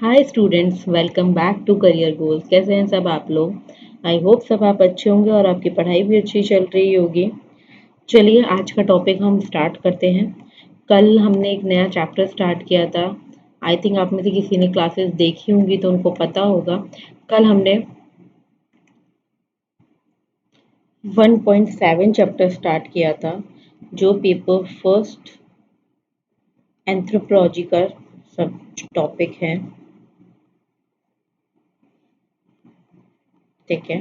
Hi students, welcome back to career goals. कैसे हैं सब आप लोग? आई होप सब आप अच्छे होंगे और आपकी पढ़ाई भी अच्छी चल रही होगी। चलिए आज का टॉपिक हम स्टार्ट करते हैं। कल हमने एक नया चैप्टर स्टार्ट किया था। आई थिंक आप में से किसी ने क्लासेस देखी होंगी तो उनको पता होगा। कल हमने 1.7 चैप्टर स्टार्ट किया था, जो पेपर फर्स्ट एंथ्रोपोलॉजी का सब टॉपिक है। ठीक है,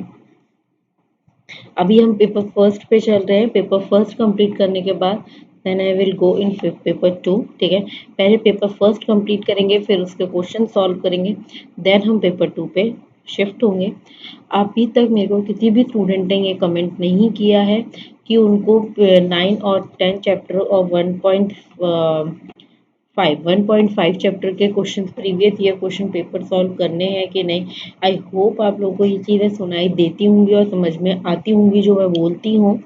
अभी हम पेपर फर्स्ट पे चल रहे हैं। पेपर फर्स्ट कंप्लीट करने के बाद then I will go in paper two. ठीक है, पहले पेपर फर्स्ट कंप्लीट करेंगे, फिर उसके क्वेश्चन सॉल्व करेंगे, देन हम पेपर टू पे शिफ्ट होंगे। अभी तक मेरे को किसी भी स्टूडेंट ने ये कमेंट नहीं किया है कि उनको 9 और 10 चैप्टर और 1.5 चैप्टर के question previous year question paper solve करने हैं कि नहीं। आई होप आप लोगों को ये चीज़ें सुनाई देती होंगी और समझ में आती होंगी जो मैं बोलती हूँ।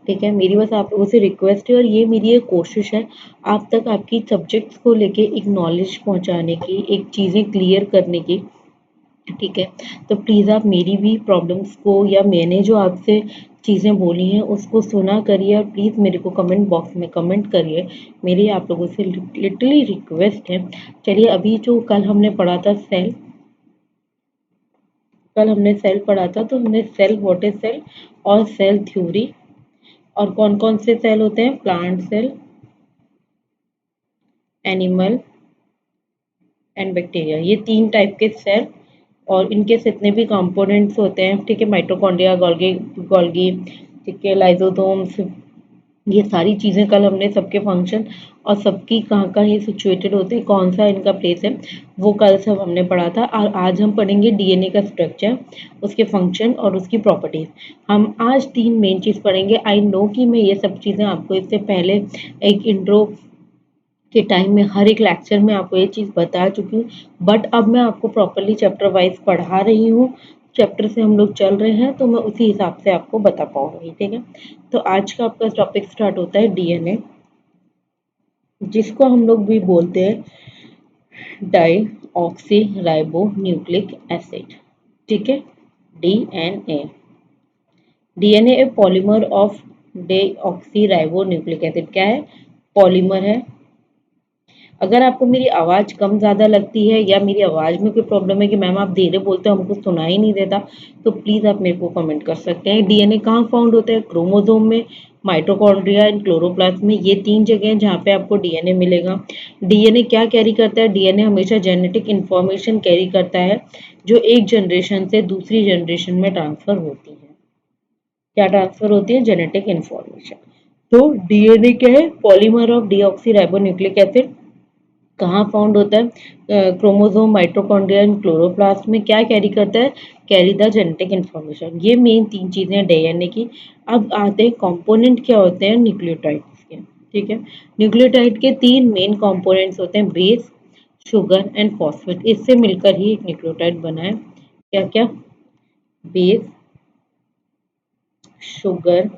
ठीक है, मेरी बस आप लोगों से रिक्वेस्ट है और ये मेरी एक कोशिश है आप तक आपकी सब्जेक्ट्स को लेके एक नॉलेज पहुंचाने की, एक चीज़ें क्लियर करने की। ठीक है, तो प्लीज़ आप मेरी भी प्रॉब्लम्स को या मैंने जो आपसे चीज़ें बोली हैं उसको सुना करिए और प्लीज़ मेरे को कमेंट बॉक्स में कमेंट करिए। मेरी आप लोगों से लिटरली रिक्वेस्ट है। चलिए, अभी जो कल हमने पढ़ा था सेल, कल हमने सेल पढ़ा था, तो हमने सेल, व्हाट इज सेल और सेल थ्योरी, और कौन कौन से सेल होते हैं, plant cell, animal and bacteria, ये 3 टाइप के सेल और इनके जितने भी कंपोनेंट्स होते हैं। ठीक है, माइटोकॉन्ड्रिया, गोल्गी गोल्गी ठीक है, लाइजोसोम्स, ये सारी चीज़ें कल हमने सबके फंक्शन और सबकी कहाँ कहाँ ये सिचुएटेड होते हैं, कौन सा इनका प्लेस है, वो कल सब हमने पढ़ा था। और आज हम पढ़ेंगे डीएनए का स्ट्रक्चर, उसके फंक्शन और उसकी प्रॉपर्टीज। हम आज 3 मेन चीज़ पढ़ेंगे। आई नो कि मैं ये सब चीज़ें आपको इससे पहले एक इंट्रो के टाइम में हर एक लेक्चर में आपको ये चीज़ बता चुकी हूँ, बट अब मैं आपको प्रॉपरली चैप्टर वाइज पढ़ा रही हूँ। चैप्टर से हम लोग चल रहे हैं तो मैं उसी हिसाब से आपको बता पाऊंगी। ठीक है, तो आज का आपका टॉपिक स्टार्ट होता है डीएनए, जिसको हम लोग भी बोलते हैं deoxy ribonucleic acid. ठीक है, DNA, DNA a polymer of deoxy ribonucleic acid. क्या है? पॉलीमर है। अगर आपको मेरी आवाज़ कम ज़्यादा लगती है या मेरी आवाज़ में कोई प्रॉब्लम है कि मैम आप धीरे बोलते हो हमको सुनाई नहीं देता, तो प्लीज़ आप मेरे को कमेंट कर सकते हैं। डीएनए कहाँ फाउंड होता है? क्रोमोसोम में, माइटोकॉन्ड्रिया एंड क्लोरोप्लास्ट में, ये 3 जगह हैं जहाँ पे आपको डीएनए मिलेगा। डीएनए क्या कैरी करता है? डीएनए हमेशा जेनेटिक इंफॉर्मेशन कैरी करता है जो एक जनरेशन से दूसरी जनरेशन में ट्रांसफर होती है। क्या ट्रांसफर होती है? Genetic information. तो डीएनए क्या है? Polymer of deoxy ribo nucleic acid. कहाँ फाउंड होता है? क्रोमोसोम, माइटोकॉन्ड्रिया एंड क्लोरोप्लास्ट में। क्या कैरी करता है? Carry the genetic information. ये मेन 3 चीजें हैं डीएनए की। अब आते हैं कंपोनेंट क्या होते हैं न्यूक्लियोटाइड्स के। ठीक है, न्यूक्लियोटाइड के 3 मेन कंपोनेंट्स होते हैं, बेस, शुगर एंड फॉस्फेट। इससे मिलकर ही एक न्यूक्लियोटाइड बना है। क्या क्या? Base, sugar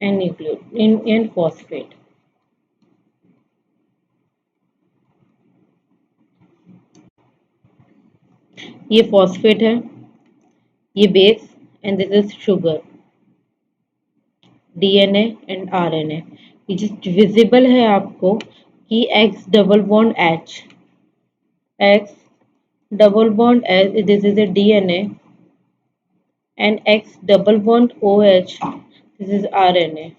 and nucleo and phosphate. ये फॉस्फेट है, ये base and this is sugar. DNA and RNA, ये जो विजिबल है आपको कि X double bond H, X double bond H, this is a DNA, and X double bond O H, this is RNA.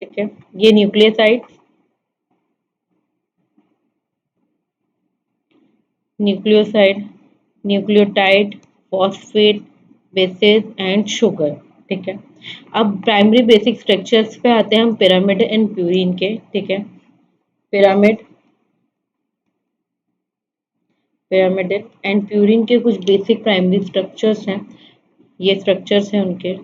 ठीक है, ये nucleoside, nucleoside, nucleotide, phosphate, bases and sugar. ठीक है, अब प्राइमरी बेसिक स्ट्रक्चर्स पे आते हैं हम, पिरामिड एंड प्यूरिन के। ठीक है, पिरामिड, पिरामिड एंड प्यूरिन के कुछ बेसिक प्राइमरी स्ट्रक्चर्स हैं। ये स्ट्रक्चर्स हैं उनके।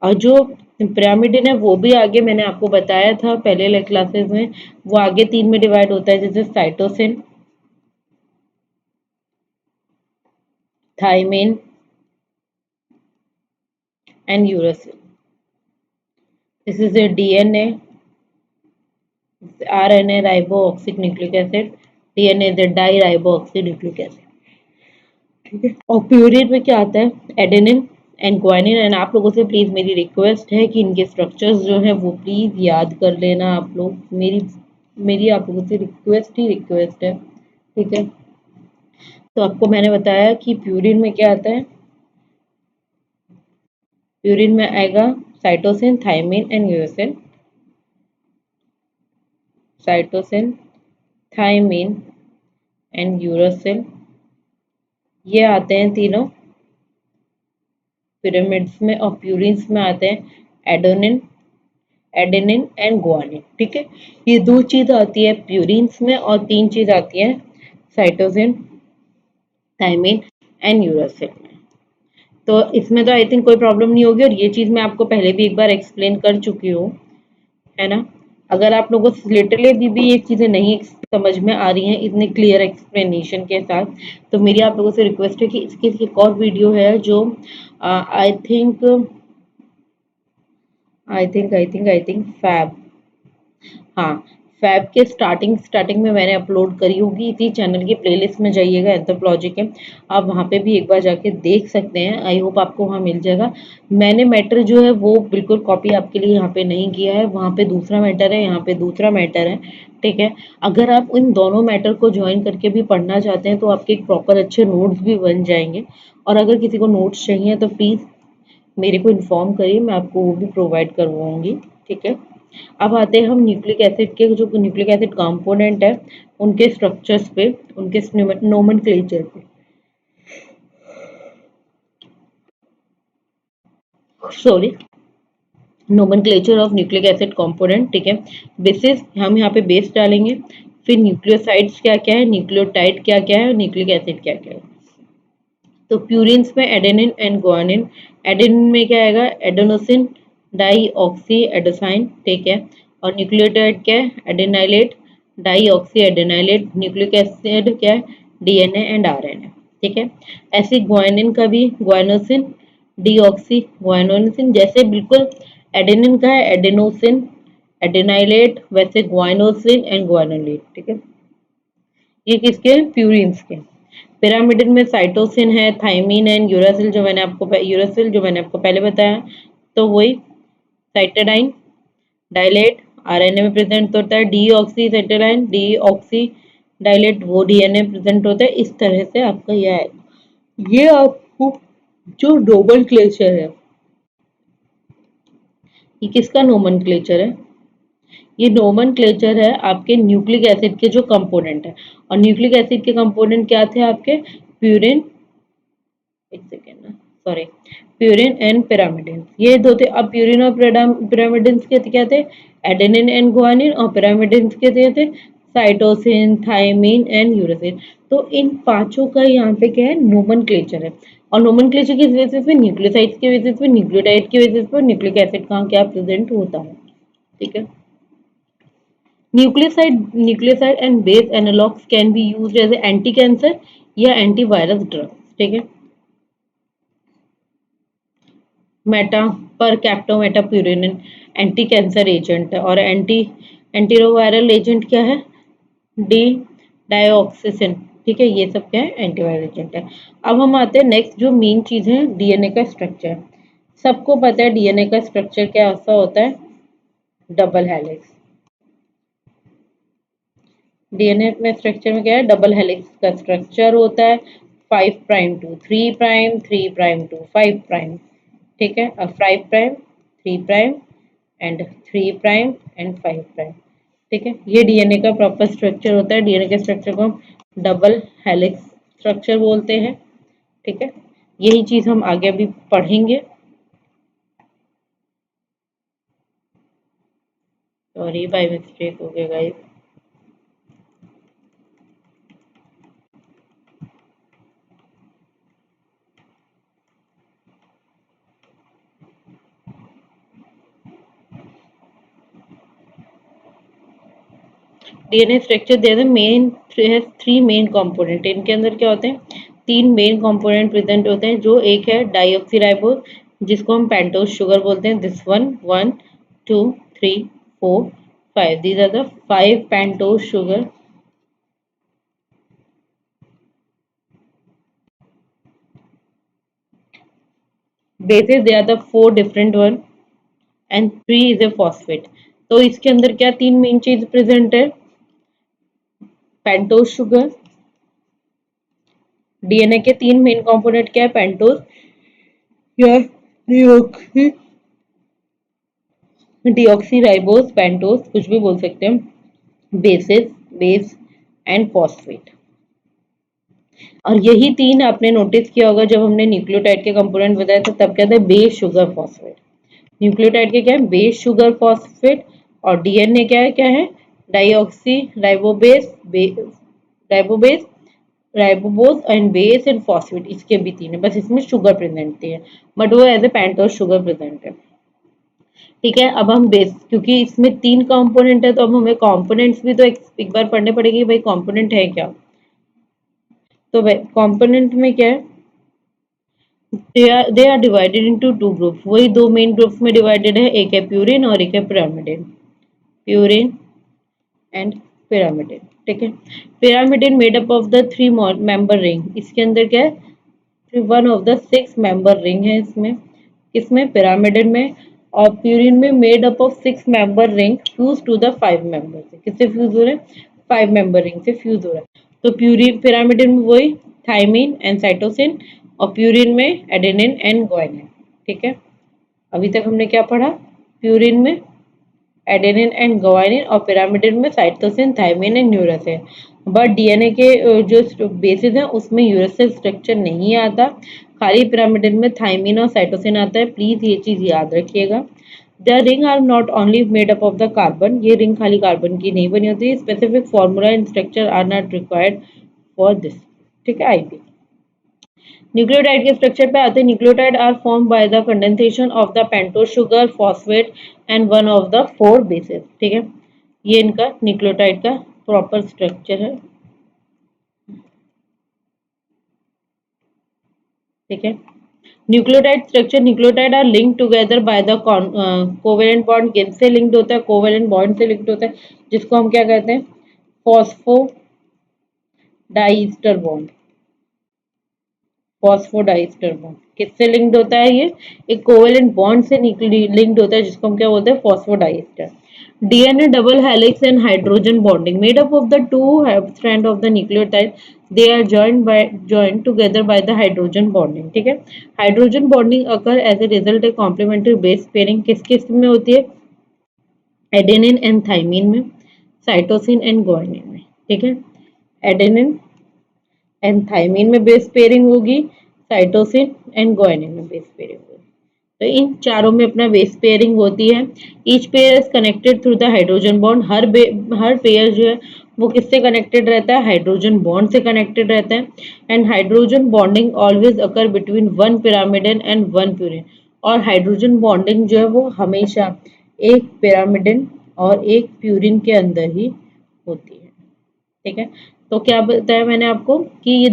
और जो पिरामिड है वो भी आगे मैंने आपको बताया था पहले क्लासेस में, वो आगे 3 में डिवाइड होता है, जैसे cytosine, thymine and uracil. This is a DNA, RNA ribooxic nucleic acid, DNA is a di ribooxic nucleic acid, ठीक है। और प्यूरिन में क्या आता है, एडेनिन एंड ग्वानिन। एंड आप लोगों से प्लीज मेरी रिक्वेस्ट है कि इनके स्ट्रक्चर्स जो है वो प्लीज याद कर लेना आप लोग, मेरी मेरी आप लोगों से रिक्वेस्ट ही रिक्वेस्ट है, ठीक है। तो आपको मैंने बताया कि प्यूरिन में क्या आता है, प्यूरिन में आएगा cytosine, thymine and uracil, cytosine, thymine and uracil, ये आते हैं तीनों पिरामिड्स में। और प्यूरिन्स में आते हैं एडोनिन, एडेनिन एंड ग्वानिन, ठीक है। ये दो चीज आती है प्यूरिन्स में और तीन चीज आती है साइटोसिन, थायमिन एंड यूरेसिल में। तो इसमें तो आई थिंक कोई प्रॉब्लम नहीं होगी, और ये चीज मैं आपको पहले भी एक बार एक्सप्लेन कर चुकी हूँ, है ना। अगर आप लोगों को लिटरली भी ये चीजें नहीं समझ में आ रही हैं इतने क्लियर एक्सप्लेनेशन के साथ, तो मेरी आप लोगों से रिक्वेस्ट है कि इसकी एक और वीडियो है जो I think I think fab, हाँ, फैब के स्टार्टिंग स्टार्टिंग में मैंने अपलोड करी होगी, इसी चैनल की प्लेलिस्ट में जाइएगा एंथ्रोपोलॉजी के, आप वहाँ पे भी एक बार जाके देख सकते हैं। आई होप आपको वहाँ मिल जाएगा। मैंने मैटर जो है वो बिल्कुल कॉपी आपके लिए यहाँ पे नहीं किया है, वहाँ पे दूसरा मैटर है, यहाँ पे दूसरा मैटर है, ठीक है। अगर आप इन दोनों मैटर को ज्वाइन करके भी पढ़ना चाहते हैं तो आपके एक प्रॉपर अच्छे नोट्स भी बन जाएंगे। और अगर किसी को नोट्स चाहिए तो प्लीज़ मेरे को इन्फॉर्म करिए, मैं आपको वो भी प्रोवाइड करवाऊंगी, ठीक है। अब आते हैं हम न्यूक्लिक एसिड के, जो न्यूक्लिक एसिड कंपोनेंट है उनके स्ट्रक्चर्स पे, उनके नोमेनक्लेचर पे, sorry, nomenclature of nucleic acid component, ठीक है। बेसिस हम यहाँ पे बेस डालेंगे, फिर न्यूक्लियोसाइड्स क्या क्या है, न्यूक्लियोटाइड क्या क्या है, न्यूक्लिक एसिड क्या क्या है। तो प्यूरिन्स में एडेनिन एंड ग्वानिन, एडेनिन में क्या आएगा, एडेनोसिन डाई ऑक्सी एडोसाइन, ठीक है। और न्यूक्लियोटाइड क्या है, एडेनाइलेट डाई ऑक्सी एडेनाइलेट, न्यूक्लिक एसिड क्या है, डीएनए एंड आरएनए, ठीक है। ऐसे ग्वानिन का भी ग्वानोसिन डीऑक्सी ग्वानोसिन, जैसे बिल्कुल एडेनिन का है एडेनोसिन एडेनाइलेट, वैसे ग्वानोसिन एंड ग्वानोलेट, ठीक है। ये किसके, प्यूरिन्स के। पिरामिडिन में साइटोसिन है, थाइमिन एंड यूरासिल जो मैंने आपको पहले बताया, तो वही साइटाडाइन डायलेट आरएनए में प्रेजेंट होता है, deoxy cytidine deoxy dilate वो डीएनए प्रेजेंट होता है। इस तरह से आपका यह है। ये आपको जो नोमेनक्लेचर है, ये किसका नोमेनक्लेचर है, ये नोमेनक्लेचर है आपके न्यूक्लिक एसिड के जो कंपोनेंट है। और न्यूक्लिक एसिड के कंपोनेंट क्या थे आपके, प्यूरिन, एक सेकेंड ना, सॉरी, प्यूरिन एंड पिरामिडिन, ये दो थे। अब प्यूरिन और पिरामिडिन के क्या थे, एडेनिन एंड ग्वानिन, और पिरामिडिन के थे साइटोसिन, थायमिन एंड यूरेसिल। तो इन पांचों का यहाँ पे क्या है, नोमेनक्लेचर है। और नोमेनक्लेचर किस बेसिस पे, न्यूक्लियोसाइड्स के बेसिस पे, न्यूक्लियोटाइड के बेसिस पे, न्यूक्लिक एसिड कहाँ क्या प्रेजेंट होता है, ठीक है। Nucleoside and base analogs can be used as anti cancer या एंटीवायरस ड्रग्स, ठीक है। मेटा पर कैप्टोमेटाप्यूरिन एंटी कैंसर एजेंट है, और एंटीवायरल एजेंट क्या है, डी डायोक्सिसिन, ठीक है। ये सब क्या है, एंटीवायरल एजेंट है। अब हम आते हैं नेक्स्ट जो मेन चीज है, डीएनए का स्ट्रक्चर। सबको पता है डीएनए का स्ट्रक्चर क्या ऐसा होता है, डबल हेलिक्स। डीएनए में स्ट्रक्चर में क्या है, डबल हेलिक्स का स्ट्रक्चर होता है, 5' टू 3', 3' टू 5', ठीक है। अब 5', 3' एंड 3' एंड 5', ठीक है। ये डीएनए का प्रॉपर स्ट्रक्चर होता है। डीएनए के स्ट्रक्चर को हम डबल हेलिक्स स्ट्रक्चर बोलते हैं, ठीक है। यही चीज हम आगे भी पढ़ेंगे। सॉरी बाय मिस्टेक हो गया guys. DNA structure their main three main component, इनके अंदर क्या होते हैं, तीन मेन कंपोनेंट प्रेजेंट होते हैं। जो एक है डाईऑक्सीराइबोज, जिसको हम पेंटोज शुगर बोलते हैं, this one one 2, 3, 4, 5. These are the 5 pentose sugar. Bases, they are the 4 different one, and 3 is a phosphate. तो इसके अंदर क्या तीन मेन चीज प्रेजेंट है? पेंटोज शुगर, डीएनए के तीन मेन कंपोनेंट क्या है? पेंटोज या डीऑक्सी डीऑक्सीराइबोज, पेंटोज, कुछ भी बोल सकते हैं, बेसिस, बेस एंड फॉस्फेट। और यही तीन आपने नोटिस किया होगा जब हमने न्यूक्लियोटाइड के कंपोनेंट बताया था, तब क्या था? Base sugar phosphate. न्यूक्लियोटाइड के क्या है? Base sugar phosphate. और डीएनए क्या है? डाईऑक्सी राइबोबेस, राइबोबेस, ribose and base and phosphate. इसके भी तीन है, बस इसमें शुगर प्रेजेंट है, बट वो as a pentose sugar present है। ठीक है, अब हम बेस, क्योंकि इसमें तीन कंपोनेंट है तो अब हमें कंपोनेंट्स भी तो एक बार पढ़ने पड़ेंगे, भाई कंपोनेंट है क्या। तो कंपोनेंट में क्या है? They are divided into two groups. वही दो मेन ग्रुप्स में डिवाइडेड है, एक है प्यूरिन और एक है पिरामिडिन। Purine and pyrimidine. ठीक है, pyrimidine made up of the 3 member ring. इसके अंदर क्या है? One of the 6 member ring है इसमें, किसमें? पिरामिडिन में। और प्यूरिन में made up of 6 member ring fuse to the 5 member से। किससे फ्यूज हो रहे हैं? 5 मेंबर रिंग से फ्यूज हो रहा है। तो प्यूरिन, पिरामिडिन में वही थायमिन एंड साइटोसिन, और प्यूरिन में एडेनिन एंड ग्वानिन। ठीक है, अभी तक हमने क्या पढ़ा? प्यूरिन में एडेनिन एंड ग्वानिन, और पिरामिडिन में cytosine, thymine and uracil. But DNA के जो बेसिस हैं उसमें यूरेसिल स्ट्रक्चर नहीं आता, खाली पिरामिडिन में थायमिन और साइटोसिन आता है। प्लीज ये चीज याद रखिएगा। The ring are not only made up of the carbon. ये रिंग खाली कार्बन की नहीं बनी होती, specific formula and structure are not required for this. ठीक है, आईपी। न्यूक्लियोटाइड के स्ट्रक्चर पे आते हैं। Nucleotide are form by the condensation of the pentose sugar, phosphate and one of the 4 bases. ठीक है, ये इनका न्यूक्लियोटाइड का प्रॉपर स्ट्रक्चर है। ठीक है, nucleotide structure, nucleotide are link together by the covalent bond. किससे लिंक्ड होता है? कोवेलेंट बॉन्ड से लिंक्ड होता है, जिसको हम क्या कहते हैं? Phospho diester bond. Phosphodiester bond किससे लिंक्ड होता है? ये एक कोवेलेंट बॉन्ड से लिंक्ड होता है, जिसको हम क्या बोलते हैं? Phosphodiester. DNA double helix and hydrogen bonding made up of the two strand of the nucleotide, they are joined together by the hydrogen bonding। ठीक है, hydrogen bonding occur as a result है कॉम्प्लीमेंट्री बेस पेयरिंग किस किस में होती है? Adenine and thymine में, cytosine and guanine में। ठीक है, एडेनिन एंड थाइमिन में बेस पेयरिंग होगी, साइटोसिन एंड ग्वानिन में बेस पेयरिंग होगी। तो इन चारों में अपना बेस पेयरिंग होती है। Each pair is connected through the hydrogen bond. Her pair जो है वो किससे कनेक्टेड रहता है? हाइड्रोजन बॉन्ड से कनेक्टेड रहता है। And hydrogen bonding always occur between one pyrimidine and one purine. और हाइड्रोजन बॉन्डिंग जो है वो हमेशा एक पिरामिडिन और एक प्यूरिन के अंदर ही होती है। ठीक है, तो क्या बताया मैंने आपको कि ये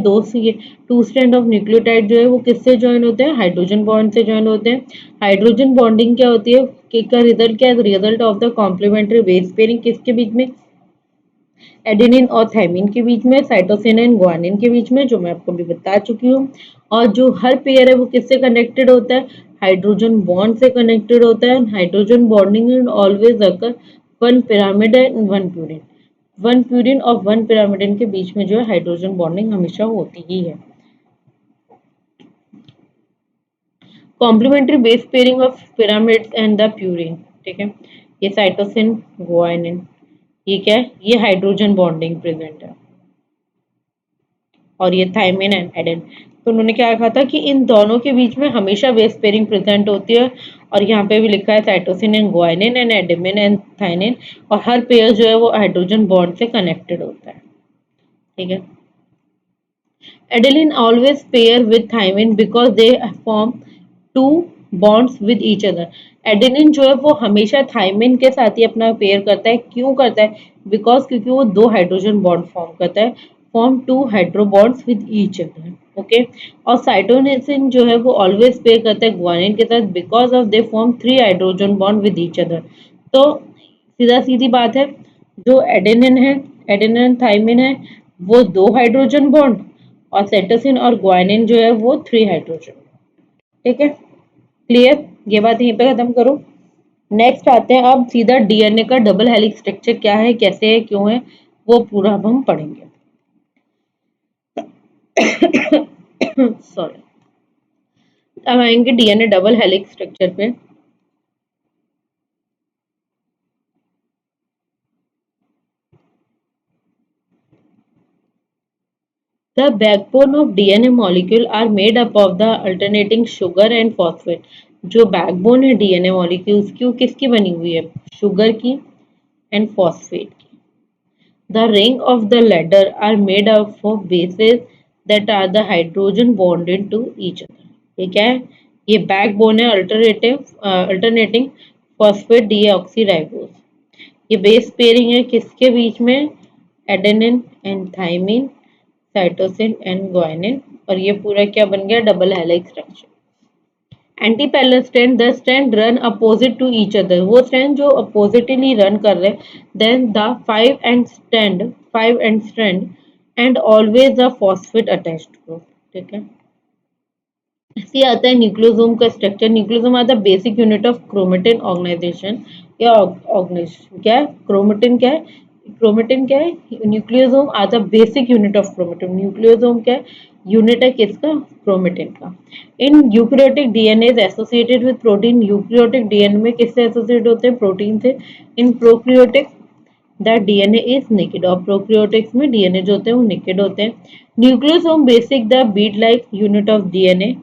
टू स्ट्रैंड ऑफ न्यूक्लियोटाइड जो है वो किससे ज्वाइन होते हैं? हाइड्रोजन बॉन्ड से ज्वाइन होते हैं। हाइड्रोजन बॉन्डिंग क्या होती है कि का रिजल्ट क्या है? Result of the complementary base pairing किसके बीच में? एडेनिन और थाइमिन के बीच में, साइटोसिन एंड ग्वानिन के बीच में, जो मैं आपको भी बता चुकी हूँ। और जो हर पेयर है वो किससे कनेक्टेड होता है? हाइड्रोजन बॉन्ड से कनेक्टेड होता है। Hydrogen bonding always occur one pyramid and one purine. One purine और वन पिरामिडिन के बीच में जो है हाइड्रोजन बॉन्डिंग हमेशा होती ही है। Complementary base pairing of pyramids and the purine. ठीक है, ये साइटोसिन, ग्वानिन, ये क्या है? ये हाइड्रोजन बॉन्डिंग प्रेजेंट है। और ये थाइमिन एंड एडेन। तो उन्होंने क्या कहा था कि इन दोनों के बीच में हमेशा बेस पेयरिंग प्रेजेंट होती है। और यहाँ पे भी लिखा है cytosine and guanine and adenine and thymine. और हर पेयर जो है वो हाइड्रोजन बॉन्ड से कनेक्टेड होता है। ठीक है, adenine always pair with thymine because they form two bonds with each other। Adenine जो है वो हमेशा थाइमिन के साथ ही अपना पेयर करता है। क्यों करता है? बिकॉज क्योंकि वो दो हाइड्रोजन बॉन्ड फॉर्म करता है, form two hydro bonds with each other. Okay. और साइटोसिन जो है वो ऑलवेज पेयर करता है ग्वानिन के साथ because of they form 3 hydrogen bond with each other. तो सीधा सीधी बात है, जो एडेनिन है, एडेनिन थाइमिन है, वो 2 हाइड्रोजन बॉन्ड, और साइटोसिन और ग्वानिन जो है वो 3 हाइड्रोजन। ठीक है, क्लियर, ये बात यहीं पे खत्म करो। नेक्स्ट आते हैं अब सीधा डीएनए का डबल हेलिक्स स्ट्रक्चर क्या है, कैसे है, क्यों है, वो पूरा अब हम पढ़ेंगे। सॉरी। अब आएंगे डीएनए डबल हेलिक्स स्ट्रक्चर पे। The backbone of DNA molecule are made up of the alternating sugar and phosphate। जो बैकबोन है डीएनए मॉलिक्यूल्स की वो किसकी बनी हुई है, शुगर की एंड फॉस्फेट की। The ring of the ladder are made up of bases that are the hydrogen bonded to each other। ये क्या है, ये बैकबोन है अल्टरनेटिंग फॉस्फेट डीऑक्सीराइबोज। ये बेस पेयरिंग है किसके बीच में, adenine and thymine, cytosine and guanine. और ये पूरा क्या बन गया, double helix structure. Anti parallel strand, the strand run opposite to each other, वो स्ट्रैंड जो अपोजिटली रन कर रहे हैं। Then the five end strand and always the phosphate attached group. ठीक है, सी आता है न्यूक्लियोसोम का स्ट्रक्चर। न्यूक्लियोसोम आता है basic unit of chromatin organization या ऑर्गेनाइजेशन। क्या है क्रोमेटिन, क्या है क्रोमेटिन, क्या है न्यूक्लियोसोम आता है basic unit of chromatin. Nucleosome क्या है, यूनिट है किसका, क्रोमेटिन का। In eukaryotic DNA is associated with protein. Eukaryotic DNA में किससे एसोसिएट होते हैं, प्रोटीन से। इन prokaryotic that DNA is naked, और प्रोकैरियोटिक्स में डीएनए जो होते हैं वो नेकेड होते हैं। Nucleosome basic the Beed like unit of DNA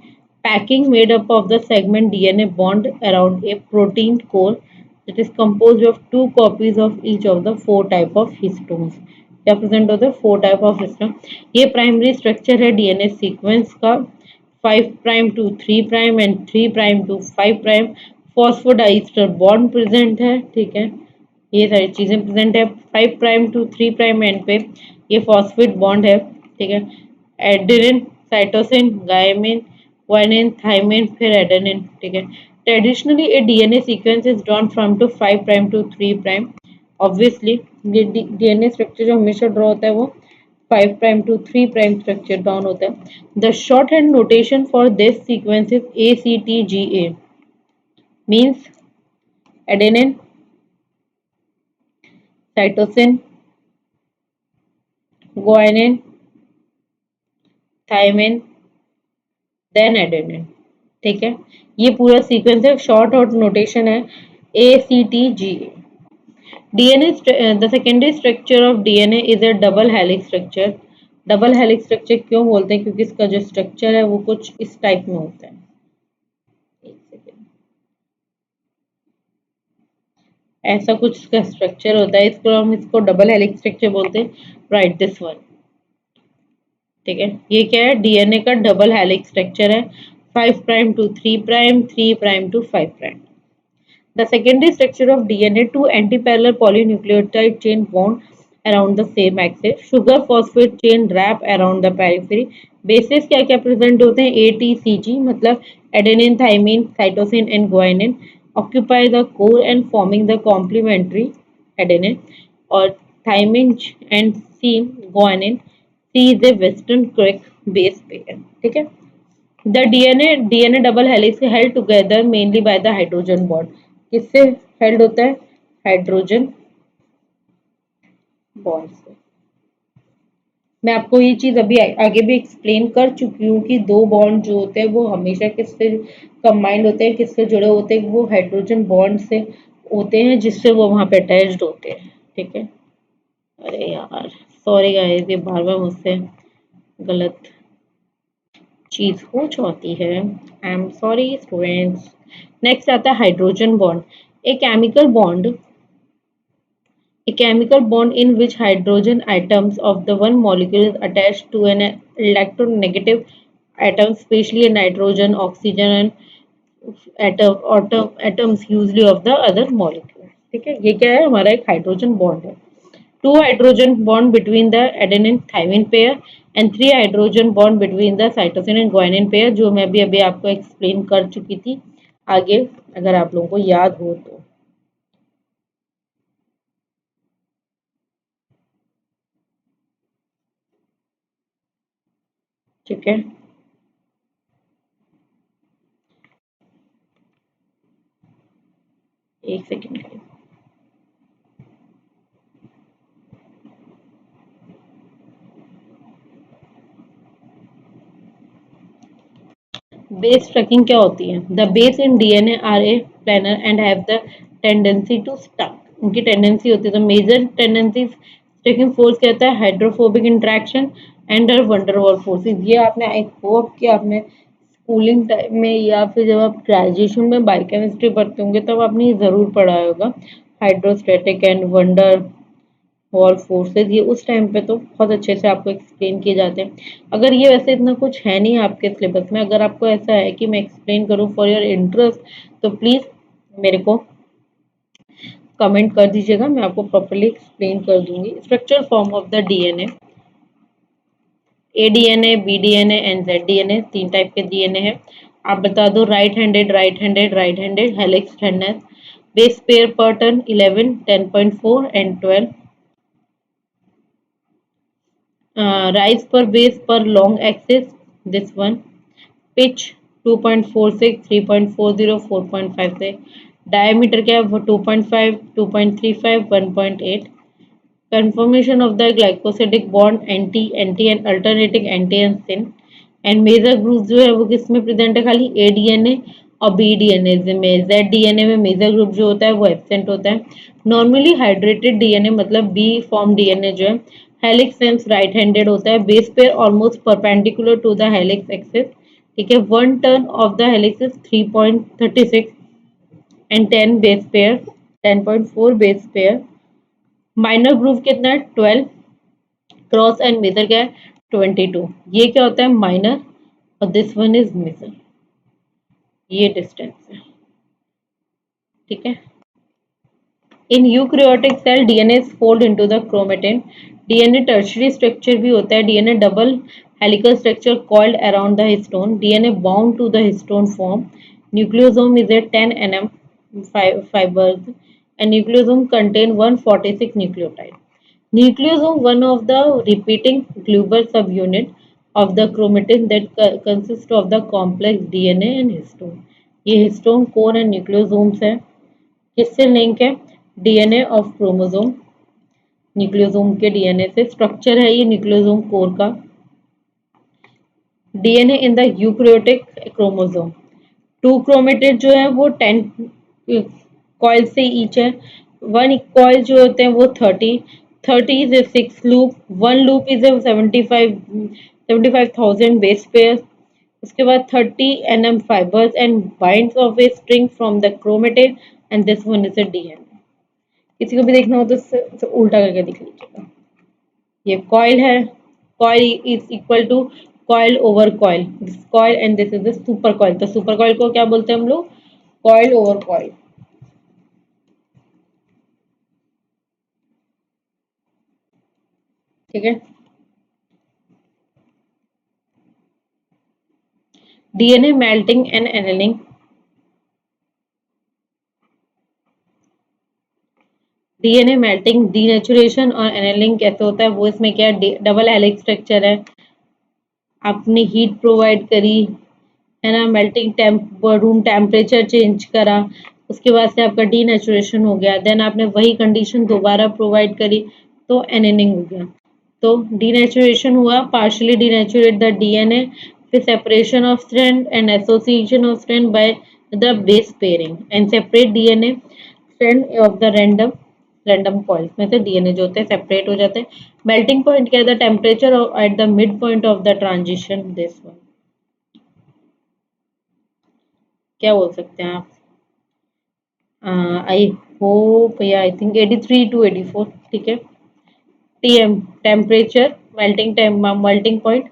packing made up of the segment DNA bond around a protein core that is composed of 2 copies of each of the 4 type of histones। क्या present होते हैं, 4 type of histone. ये primary structure है DNA sequence का। 5' to 3' and 3' to 5'। Phosphodiester bond present है। ठीक है, ये सारी चीजें प्रेजेंट है। 5' to 3' एंड पे ये फॉस्फेट बॉन्ड है। ठीक है, adenine, cytosine, guanine, guanine, thymine, फिर adenine। ठीक है, traditionally a DNA sequence is drawn from to 5' to 3'। Obviously ये डीएनए स्ट्रक्चर जो हमेशा ड्रॉ होता है वो 5' to 3' स्ट्रक्चर डाउन होता है। The short hand notation for this sequence is ACTGA, means adenine, cytosine, guanine, thymine, then adenine. ठीक है, ये पूरा सीक्वेंस है, शॉर्ट और नोटेशन है ACTGA। DNA, the secondary structure of DNA is a double helix structure. Double helix structure क्यों बोलते हैं, क्योंकि इसका जो स्ट्रक्चर है वो कुछ इस टाइप में होता है। एक सेकेंड, ऐसा कुछ इसका स्ट्रक्चर होता है, इसको हम इसको डबल हेलिक्स स्ट्रक्चर बोलते हैं। Right this one. ठीक है, ये क्या है, डीएनए का डबल हेलिक्स स्ट्रक्चर है। 5' to 3', 3' to 5'। The secondary structure of DNA, two antiparallel polynucleotide chain bond around the same axis, sugar phosphate chain wrap around the periphery। Bases क्या क्या present होते हैं, ATCG, मतलब adenine, thymine, cytosine and guanine occupy the core and forming the complementary adenine, और thymine and C guanine, C is a western Crick base pair. ठीक है, the DNA double helix held together mainly by the hydrogen bond. किससे held होता है, hydrogen bond से। मैं आपको ये चीज अभी आगे भी एक्सप्लेन कर चुकी हूँ कि 2 बॉन्ड जो होते हैं वो हमेशा किससे कंबाइंड होते हैं, किससे जुड़े होते हैं, वो हाइड्रोजन बॉन्ड से होते हैं जिससे वो वहां पे अटैच्ड होते हैं। ठीक है, अरे यार सॉरी गाइस, ये बार बार मुझसे गलत चीज हो जाती है, I am sorry students. Next आता है hydrogen bond. A chemical bond, a chemical bond in which hydrogen atoms of the one molecule is attached to an electronegative atom, especially a nitrogen, oxygen and atoms usually of the other molecule। ठीक है, ये क्या है, हमारा एक hydrogen bond है। 2 hydrogen bond between the adenine thymine pair and 3 hydrogen bond between the cytosine and guanine pair, जो मैं भी अभी आपको एक्सप्लेन कर चुकी थी आगे, अगर आप लोगों को याद हो तो। ठीक है, एक सेकेंड का। बेस स्ट्रकिंग क्या होती है? The base in DNA are a planar and have the tendency to stack. उनकी टेंडेंसी होती है, तो मेजर टेंडेंसी स्टकिंग फोर्स कहता है hydrophobic interaction and van der Waals forces. ये आपने, आई होप कि आपने स्कूलिंग टाइम में या फिर जब आप ग्रेजुएशन में बायोकेमिस्ट्री पढ़ते होंगे तब आपने ये जरूर पढ़ा होगा, हाइड्रोस्टैटिक एंड वंडर और फोर्सेस। ये उस टाइम पे तो बहुत अच्छे से आपको एक्सप्लेन किए जाते हैं। अगर ये वैसे इतना कुछ है नहीं आपके सिलेबस में, अगर आपको ऐसा है कि मैं एक्सप्लेन करूँ फॉर योर इंटरेस्ट, तो प्लीज़ मेरे को कमेंट कर दीजिएगा, मैं आपको प्रॉपर्ली एक्सप्लेन कर दूंगी। Structure form of the DNA, A DNA, B DNA and Z DNA, तीन टाइप के डीएनए है। आप बता दो, right handed, right handed, right handed, helix strand, base pair per turn 11, 10.4 and 12, rise per base per long axis, this one, pitch 2.46, 3.40, 4.56, diameter क्या है वो 2.5, 2.35, 1.8, conformation of the glycosidic bond anti anti and alternating anti and sin, and major group जो है वो किसमें present है? खाली A DNA और बी डीएनए में। जेड डीएनए में मेजर ग्रुप जो होता है वो एब्सेंट होता है। नॉर्मली हाइड्रेटेड डीएनए मतलब बी फॉर्म डीएनए जो है हेलिक्स सेंस राइट हैंडेड होता है, base pair almost perpendicular to the helix axis. ठीक है, one turn of the helix is 3.36 and 10 base pair, 10.4 base pair. Minor group कितना है? 12, cross and major क्या है? 22। ये क्या होता है? माइनर, और दिस वन इज मेजर, ये डिस्टेंस है। ठीक है, in eukaryotic cell DNA is fold into the chromatin. DNA tertiary structure भी होता है, DNA double helical structure called around the histone, DNA bound to the histone form. Nucleosome is a 10 nm fibers and nucleosome contain 146 nucleotide. Nucleosome, one of the repeating global subunit of the chromatin that consists of the complex DNA and histone. ये histone core and nucleosomes है। किससे link है? DNA of chromosome, nucleosome के DNA से। Structure है ये nucleosome core का। DNA in the eukaryotic chromosome, two chromatid जो है वो 10 कॉइल से ईच है। वन कॉइल जो होते हैं वो 30 is a 6 loop, one loop is a 75,000 base pair. उसके बाद 30 nm fibers and binds of a string from the chromatid and this one is a DNA। किसी को भी देखना हो तो उल्टा करके दिख लीजिएगा। ये कॉइल है, coil is equal to coil over coil, this coil and this is the super coil. तो सुपर कॉइल को क्या बोलते हैं हम लोग? Coil over coil. ठीक है, DNA melting and annealing, DNA melting, denaturation और एनेलिंग कैसे होता है वो इसमें क्या है? डबल हेलिक्स स्ट्रक्चर है, आपने हीट प्रोवाइड करी है ना, मेल्टिंग रूम टेम्परेचर चेंज करा, उसके बाद से आपका डीनेचुरेशन हो गया, देन आपने वही कंडीशन दोबारा प्रोवाइड करी तो एनेलिंग हो गया। तो डीनेचुरेशन हुआ, पार्शियली डीनेचुरेट द डीएनए, फिर separation of strand and association of strand by the base pairing and separate DNA strand of the random coils में से डीएनए जो होते हैं सेपरेट हो जाते हैं। मेल्टिंग पॉइंट क्या है? The temperature at the mid point of the transition, this one. क्या बोल सकते हैं आप? आई होप या आई थिंक 83 to 84। ठीक है, TM, temperature, melting time, melting point.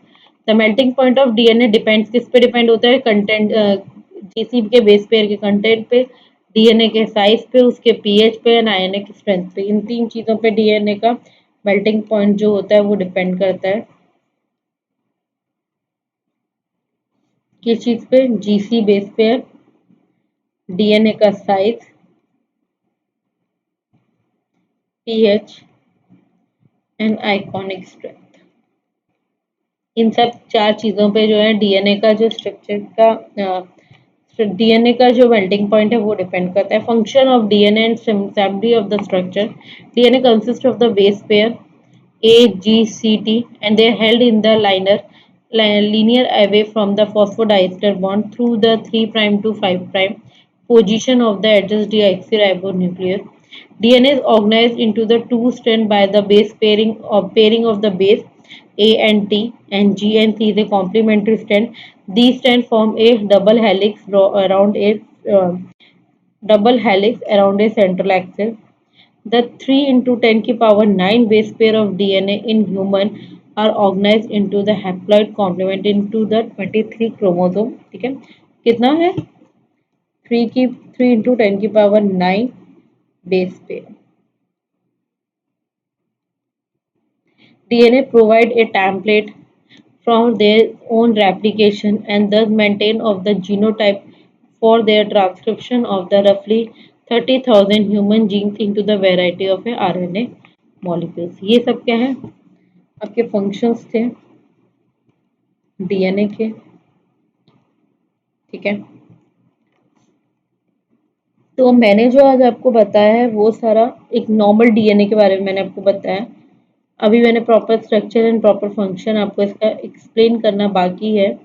The melting point of DNA depends, किस पे डिपेंड होता है? कंटेंट, जीसी के बेस पेयर के कंटेंट पे, डीएनए के साइज पे, उसके पीएच पे एंड आयनिक स्ट्रेंथ पे। इन तीन चीजों पे डीएनए का मेल्टिंग पॉइंट जो होता है वो डिपेंड करता है किस चीज़ पे, जीसी बेस पे, डीएनए का size, pH and iconic strength. इन सब 4 चीज़ों पे जो है डीएनए का जो स्ट्रक्चर का डीएनए का जो मेल्टिंग पॉइंट है वो डिपेंड करता है। Function of DNA and assembly of the structure. DNA consist of the base pair A, G, C, T and they are held in the linear away from the phosphodiester bond through the 3' to 5' position of the adjacent deoxyribonucleus. DNA is organized into the two strands by the base pairing of the base A and T, and G and C is a complementary strand. These strands form a uh, double helix around a central axis. The 3 into 10 की power 9 base pair of DNA in human are organized into the haploid complement into the 23 chromosome. ठीक है, कितना है 3 into 10 की power 9 base pair. DNA provide a template for their own replication and thus maintain of the genotype for their transcription of the roughly 30,000 human genes into the variety of a RNA molecules. ये सब क्या है, आपके functions थे DNA के। ठीक है, तो मैंने जो आज आपको बताया है वो सारा एक नॉर्मल डीएनए के बारे में मैंने आपको बताया। अभी मैंने proper structure and proper function आपको इसका एक्सप्लेन करना बाकी है।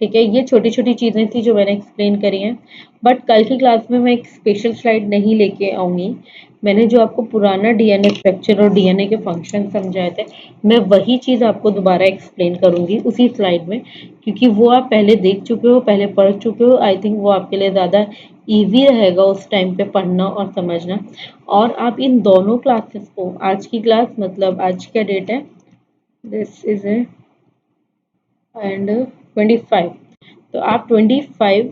ठीक है, ये छोटी छोटी चीज़ें थी जो मैंने एक्सप्लेन करी हैं, बट कल की क्लास में मैं एक स्पेशल स्लाइड नहीं लेके आऊँगी। मैंने जो आपको पुराना डीएनए स्ट्रक्चर और डीएनए के फंक्शन समझाए थे, मैं वही चीज़ आपको दोबारा एक्सप्लेन करूँगी उसी स्लाइड में, क्योंकि वो आप पहले देख चुके हो, पहले पढ़ चुके हो। आई थिंक वो आपके लिए ज़्यादा ईजी रहेगा उस टाइम पे पढ़ना और समझना। और आप इन दोनों क्लासेस को, आज की क्लास मतलब आज क्या डेट है, दिस इज ए एंड 25, तो आप 25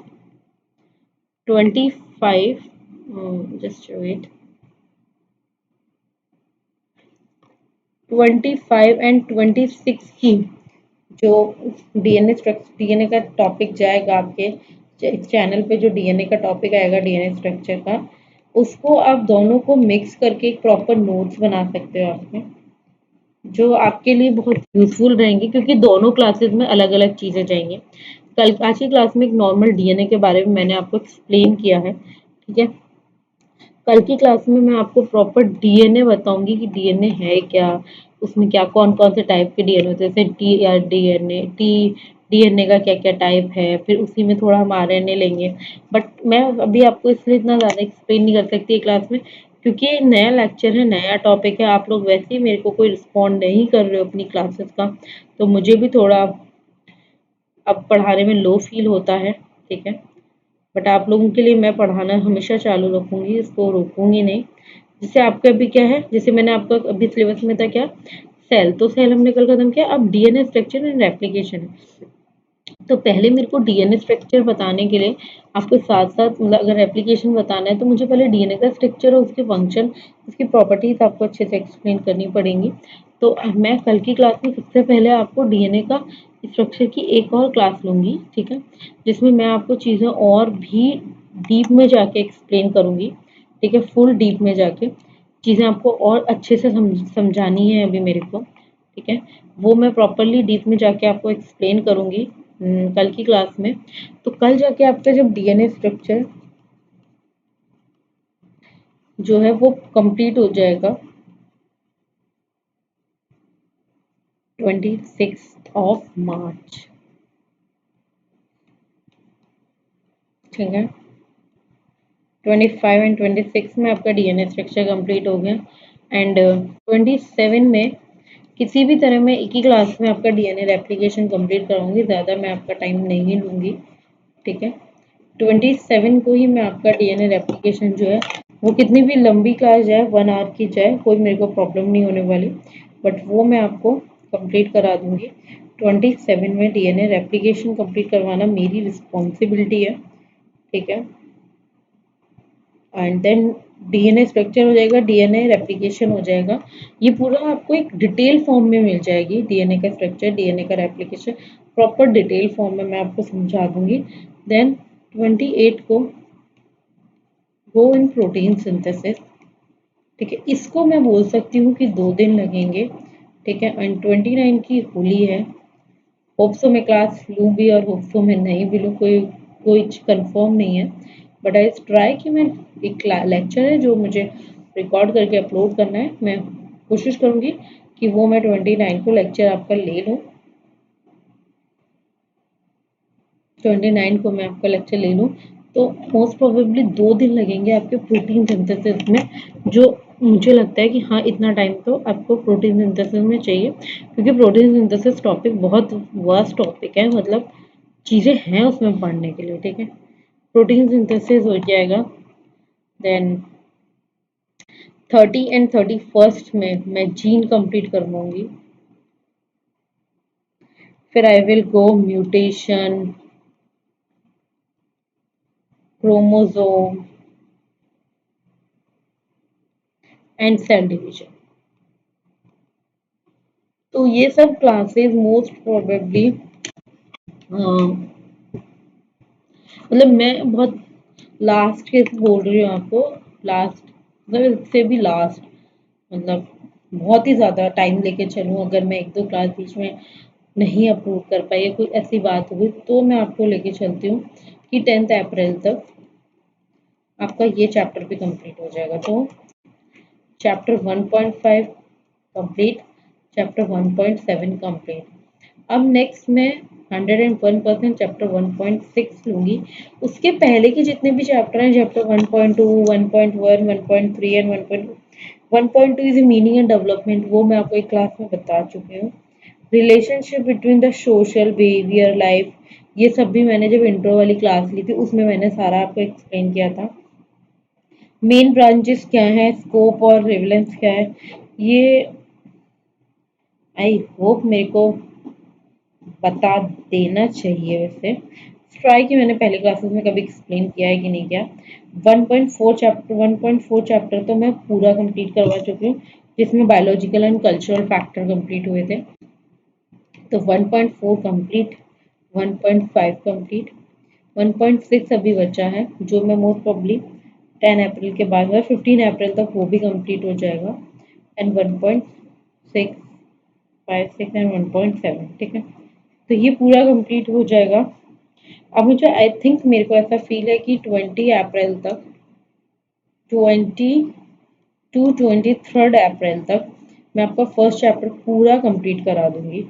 जस्ट वेट 25 एंड 26 की जो डीएनए का टॉपिक जाएगा आपके चैनल पे, जो डीएनए का टॉपिक आएगा डीएनए स्ट्रक्चर का, उसको आप दोनों को मिक्स करके एक प्रॉपर नोट्स बना सकते हो आपके, जो आपके लिए बहुत यूजफुल रहेंगे, क्योंकि दोनों क्लासेस में अलग अलग चीज़ें जाएंगी। कल आज की क्लास में एक नॉर्मल डीएनए के बारे में मैंने आपको एक्सप्लेन किया है। ठीक है, कल की क्लास में मैं आपको प्रॉपर डीएनए बताऊंगी कि डीएनए है क्या, उसमें क्या कौन कौन से टाइप के डीएनए होते हैं, जैसे T R DNA T DNA का क्या क्या टाइप है, फिर उसी में थोड़ा हम आरएनए लेंगे। बट मैं अभी आपको इसलिए इतना ज़्यादा एक्सप्लेन नहीं कर सकती क्लास में, क्योंकि ये नया लेक्चर है, नया टॉपिक है। आप लोग वैसे ही मेरे को कोई रिस्पॉन्ड नहीं कर रहे हो अपनी क्लासेस का, तो मुझे भी थोड़ा अब पढ़ाने में लो फील होता है। ठीक है, बट आप लोगों के लिए मैं पढ़ाना हमेशा चालू रखूँगी, इसको रोकूँगी नहीं। जैसे आपका अभी क्या है, जैसे मैंने आपका अभी सिलेबस में था क्या, सेल, तो सेल हमने कल खत्म किया। अब डीएनए स्ट्रक्चर एंड रेप्लिकेशन है। तो पहले मेरे को डीएनए स्ट्रक्चर बताने के लिए आपको साथ साथ, मतलब अगर एप्लीकेशन बताना है तो मुझे पहले डीएनए का स्ट्रक्चर और उसके फंक्शन, उसकी प्रॉपर्टीज आपको अच्छे से एक्सप्लेन करनी पड़ेंगी। तो मैं कल की क्लास में सबसे पहले आपको डीएनए का स्ट्रक्चर की एक और क्लास लूँगी। ठीक है, जिसमें मैं आपको चीज़ें और भी डीप में जाके एक्सप्लेन करूँगी। ठीक है, फुल डीप में जाके चीज़ें आपको और अच्छे से समझानी है अभी मेरे को। ठीक है, वो मैं प्रॉपरली डीप में जाके आपको एक्सप्लेन करूँगी कल की क्लास में। तो कल जाके आपका जब डीएनए स्ट्रक्चर जो है वो कंप्लीट हो जाएगा 26 ठीक है, 25 एंड 26 में आपका डीएनए स्ट्रक्चर कंप्लीट हो गया। एंड 27 में किसी भी तरह मैं एक ही क्लास में आपका डीएनए रेप्लिकेशन कंप्लीट कराऊंगी, ज़्यादा मैं आपका टाइम नहीं लूँगी। ठीक है, 27 को ही मैं आपका डीएनए रेप्लिकेशन जो है वो कितनी भी लंबी क्लास जाए, 1 आवर की जाए, कोई मेरे को प्रॉब्लम नहीं होने वाली, बट वो मैं आपको कंप्लीट करा दूंगी। 27 में डीएनए रेप्लिकेशन कंप्लीट करवाना मेरी रिस्पॉन्सिबिलिटी है। ठीक है, एंड देन डीएनए स्ट्रक्चर हो जाएगा, डीएनए रेप्लिकेशन हो जाएगा। ये पूरा आपको एक डिटेल फॉर्म में मिल जाएगी, डीएनए का स्ट्रक्चर, डीएनए का रेप्लिकेशन प्रॉपर डिटेल फॉर्म में मैं आपको समझा दूंगी। देन 28 को गो इन प्रोटीन सिंथेसिस, ठीक है, इसको मैं बोल सकती हूँ कि 2 दिन लगेंगे, ठीक है। एंड 29 की होली है। होप सो मैं क्लास लूँ भी और होप सो मैं नहीं भी लूँ, कोई कोई कंफर्म नहीं है, बट आई ट्राई कि मैं एक लेक्चर है जो मुझे रिकॉर्ड करके अपलोड करना है, मैं कोशिश करूँगी कि वो मैं 29 को लेक्चर आपका ले लूँ। 29 को मैं आपका लेक्चर ले लूँ तो मोस्ट प्रोबेबली 2 दिन लगेंगे आपके प्रोटीन सिंथेसिस में, जो मुझे लगता है कि हाँ इतना टाइम तो आपको प्रोटीन सिंथेसिस में चाहिए, क्योंकि प्रोटीन सिंथेसिस टॉपिक बहुत वास्ट टॉपिक है, मतलब चीज़ें हैं उसमें पढ़ने के लिए, ठीक है। प्रोटीन सिंथेसिस हो जाएगा। देन 30 एंड 31 में मैं जीन कंप्लीट कर लूँगी। फिर I will go mutation, chromosome and cell division. तो ये सब क्लासेस मोस्ट प्रोबेबली मतलब मैं बहुत लास्ट के बोल रही हूँ आपको, लास्ट मतलब इससे भी लास्ट, मतलब बहुत ही ज़्यादा टाइम लेके चलूँ, अगर मैं 1-2 क्लास बीच में नहीं अप्रूव कर पाई या कोई ऐसी बात हुई तो मैं आपको लेके चलती हूँ कि 10 अप्रैल तक आपका ये चैप्टर भी कंप्लीट हो जाएगा। तो चैप्टर 1.5 कंप्लीट, चैप्टर 1.7 कंप्लीट। अब नेक्स्ट मैं 101% चैप्टर 1.6 लूँगी। उसके पहले के जितने भी चैप्टर हैं, chapter 1.2, 1.1, 1.3 and 1.2 is meaning and development, वो मैं आपको एक क्लास में बता चुकी हूँ। Relationship between the social behaviour life, ये सब भी मैंने जब इंट्रो वाली क्लास ली थी उसमें मैंने सारा आपको एक्सप्लेन किया था। मेन ब्रांचेस क्या है, स्कोप और रिवलेंस क्या है, ये आई होप मेरे को बता देना चाहिए। वैसे ट्राई कि मैंने पहले क्लासेस में कभी एक्सप्लेन किया है कि नहीं किया। 1.4 चैप्टर तो मैं पूरा कंप्लीट करवा चुकी हूँ, जिसमें biological and cultural factor complete हुए थे। तो 1.4 कंप्लीट, 1.5 कंप्लीट, 1.6 अभी बचा है, जो मैं मोस्ट प्रॉब्ली 10 अप्रैल के बाद 15 अप्रैल तक वो भी कंप्लीट हो जाएगा। एंड 1.6, 5, 6 एंड 1.7, ठीक है। तो ये पूरा कंप्लीट हो जाएगा। अब मुझे आई थिंक मेरे को ऐसा फील है कि 20 अप्रैल तक, 23 अप्रैल तक मैं आपका फर्स्ट चैप्टर पूरा कंप्लीट करा दूंगी,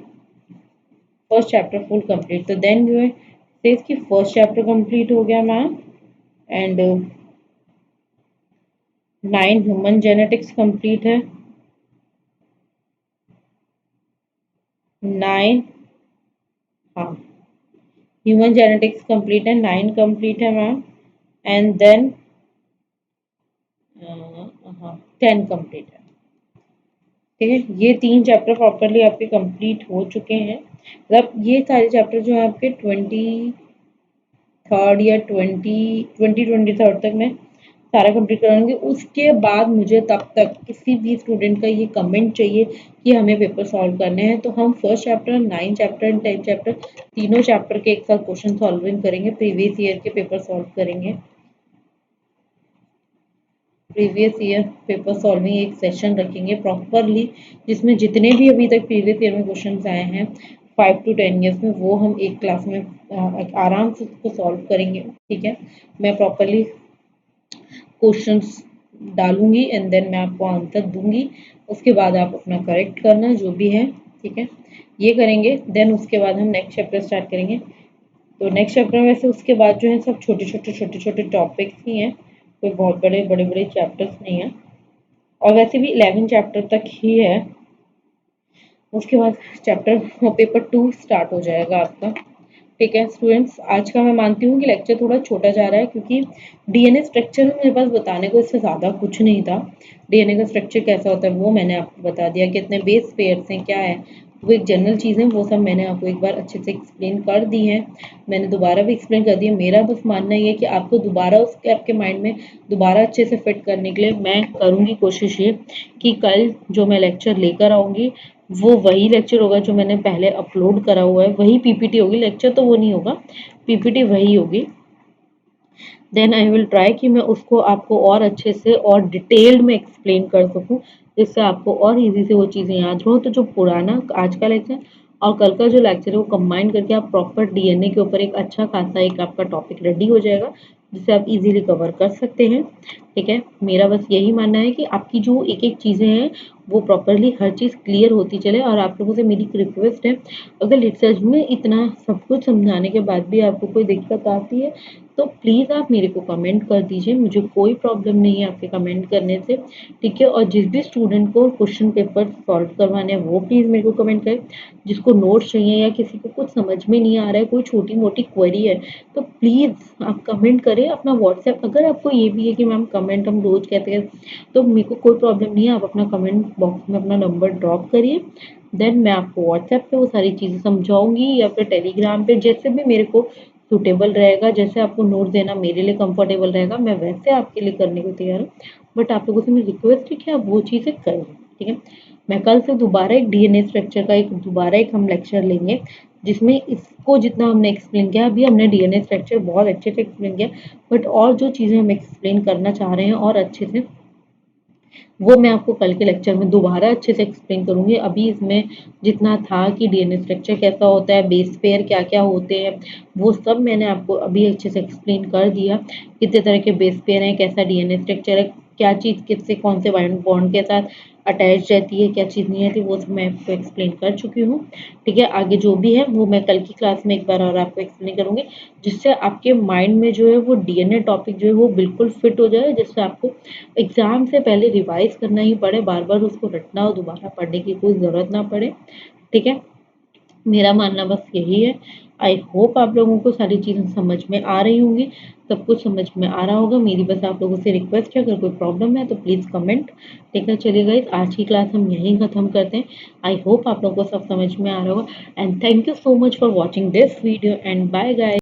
फर्स्ट चैप्टर फुल कंप्लीट। तो देन जो है सेज कि फर्स्ट चैप्टर कंप्लीट हो गया ma'am, and 9 human genetics complete है, 9, हाँ ह्यूमन जेनेटिक्स कंप्लीट है, 9 कंप्लीट है मैम, एंड देन हाँ 10 कंप्लीट है, ठीक है। ये 3 चैप्टर प्रॉपरली आपके कंप्लीट हो चुके हैं, मतलब ये सारे चैप्टर जो है आपके 23rd या 23rd तक मैं सारा कंप्लीट कराऊंगी। उसके बाद मुझे तब तक किसी भी स्टूडेंट का ये कमेंट चाहिए कि हमें पेपर सॉल्व करने हैं, तो हम first chapter, 9 chapter and 10 chapter तीनों चैप्टर के एक साथ क्वेश्चन सॉल्विंग करेंगे, प्रीवियस ईयर के पेपर सॉल्व करेंगे। प्रीवियस ईयर पेपर सॉल्विंग एक सेशन रखेंगे प्रॉपरली, जिसमें जितने भी अभी तक प्रीवियस ईयर में क्वेश्चंस आए हैं 5 to 10 ईयर्स में, वो हम एक क्लास में आराम से उसको सॉल्व करेंगे, ठीक है। मैं प्रॉपरली क्वेश्चंस डालूंगी एंड देन मैं आपको आंसर दूंगी, उसके बाद आप अपना करेक्ट करना जो भी है, ठीक है। ये करेंगे, देन उसके बाद हम नेक्स्ट चैप्टर स्टार्ट करेंगे। तो नेक्स्ट चैप्टर में से उसके बाद जो है सब छोटे छोटे टॉपिक्स ही हैं, कोई बहुत बड़े चैप्टर्स नहीं है, और वैसे भी 11 चैप्टर तक ही है। उसके बाद चैप्टर पेपर 2 स्टार्ट हो जाएगा आपका, ठीक है स्टूडेंट्स। आज का मैं मानती हूँ कि लेक्चर थोड़ा छोटा जा रहा है, क्योंकि डीएनए स्ट्रक्चर में मेरे पास बताने को इससे ज़्यादा कुछ नहीं था। डीएनए का स्ट्रक्चर कैसा होता है वो मैंने आपको बता दिया, कितने बेस पेयर्स हैं, क्या है, वो एक जनरल चीज़ है, वो सब मैंने आपको एक बार अच्छे से एक्सप्लेन कर दी है। मैंने दोबारा भी एक्सप्लेन कर दी है। मेरा बस मानना ये है कि आपको दोबारा उसके आपके माइंड में दोबारा अच्छे से फिट करने के लिए मैं करूँगी कोशिश ये कि कल जो मैं लेक्चर लेकर आऊँगी वो वही लेक्चर होगा जो मैंने पहले अपलोड करा हुआ है, वही पीपीटी होगी, लेक्चर तो वो नहीं होगा, पीपीटी वही होगी। देन आई विल ट्राई कि मैं उसको आपको और अच्छे से और डिटेल्ड में एक्सप्लेन कर सकूं, जिससे आपको और इजी से वो चीज़ें याद रहो। तो जो पुराना आज का लेक्चर और कल का जो लेक्चर है वो कंबाइन करके आप प्रॉपर डीएनए के ऊपर एक अच्छा खासा एक आपका टॉपिक रेडी हो जाएगा, जिसे आप इजीली कवर कर सकते हैं। ठीक है, मेरा बस यही मानना है कि आपकी जो एक एक चीज़ें हैं वो प्रॉपरली हर चीज़ क्लियर होती चले। और आप लोगों से मेरी एक रिक्वेस्ट है, अगर सच में इतना सब कुछ समझाने के बाद भी आपको कोई दिक्कत आती है तो प्लीज़ आप मेरे को कमेंट कर दीजिए, मुझे कोई प्रॉब्लम नहीं है आपके कमेंट करने से। ठीक है, और जिस भी स्टूडेंट को क्वेश्चन पेपर सॉल्व करवाने हैं वो प्लीज़ मेरे को कमेंट करें। जिसको नोट्स चाहिए या किसी को कुछ समझ में नहीं आ रहा है, कोई छोटी मोटी क्वेरी है, तो प्लीज़ आप कमेंट करें अपना व्हाट्सएप। अगर आपको ये भी है कि मैम कमेंट हम रोज़ कहते हैं, तो मेरे को कोई प्रॉब्लम नहीं है, आप अपना कमेंट बॉक्स में अपना नंबर ड्रॉप करिए। देन मैं आपको व्हाट्सएप पे वो सारी चीज़ें समझाऊंगी या फिर टेलीग्राम पे, जैसे भी मेरे को सूटेबल रहेगा, जैसे आपको नोट देना मेरे लिए कंफर्टेबल रहेगा, मैं वैसे आपके लिए करने को तैयार हूँ। बट आप लोगों से मेरी रिक्वेस्ट है कि आप वो चीज़ें करें। ठीक है, मैं कल से दोबारा एक डीएनए स्ट्रक्चर का एक दोबारा एक हम लेक्चर लेंगे, जिसमें इसको जितना हमने एक्सप्लेन किया, अभी हमने डीएनए स्ट्रक्चर बहुत अच्छे से एक्सप्लेन किया, बट और जो चीज़ें हम एक्सप्लेन करना चाह रहे हैं और अच्छे से, वो मैं आपको कल के लेक्चर में दोबारा अच्छे से एक्सप्लेन करूँगी। अभी इसमें जितना था कि डीएनए स्ट्रक्चर कैसा होता है, बेस पेयर क्या-क्या होते हैं, वो सब मैंने आपको अभी अच्छे से एक्सप्लेन कर दिया। कितने तरह के बेस पेयर हैं, कैसा डीएनए स्ट्रक्चर है, क्या चीज़ किससे कौन से बॉन्ड के साथ अटैच रहती है, क्या चीज़ नहीं रहती, वो सब मैं आपको एक्सप्लेन कर चुकी हूँ। ठीक है, आगे जो भी है वो मैं कल की क्लास में एक बार और आपको एक्सप्लेन करूँगी, जिससे आपके माइंड में जो है वो डीएनए टॉपिक जो है वो बिल्कुल फिट हो जाए, जिससे आपको एग्ज़ाम से पहले रिवाइज करना ही पड़े, बार-बार उसको रटना और दोबारा पढ़ने की कोई ज़रूरत ना पड़े। ठीक है? मेरा मानना बस यही है। आई होप आप लोगों को सारी चीज़ें समझ में आ रही होंगी, सब कुछ समझ में आ रहा होगा। मेरी बस आप लोगों से रिक्वेस्ट है, अगर कोई प्रॉब्लम है तो प्लीज़ कमेंट। ठीक है, चलिए गाइज़ आज की क्लास हम यहीं खत्म करते हैं। आई होप आप लोगों को सब समझ में आ रहा होगा and thank you so much for watching this video and bye guys.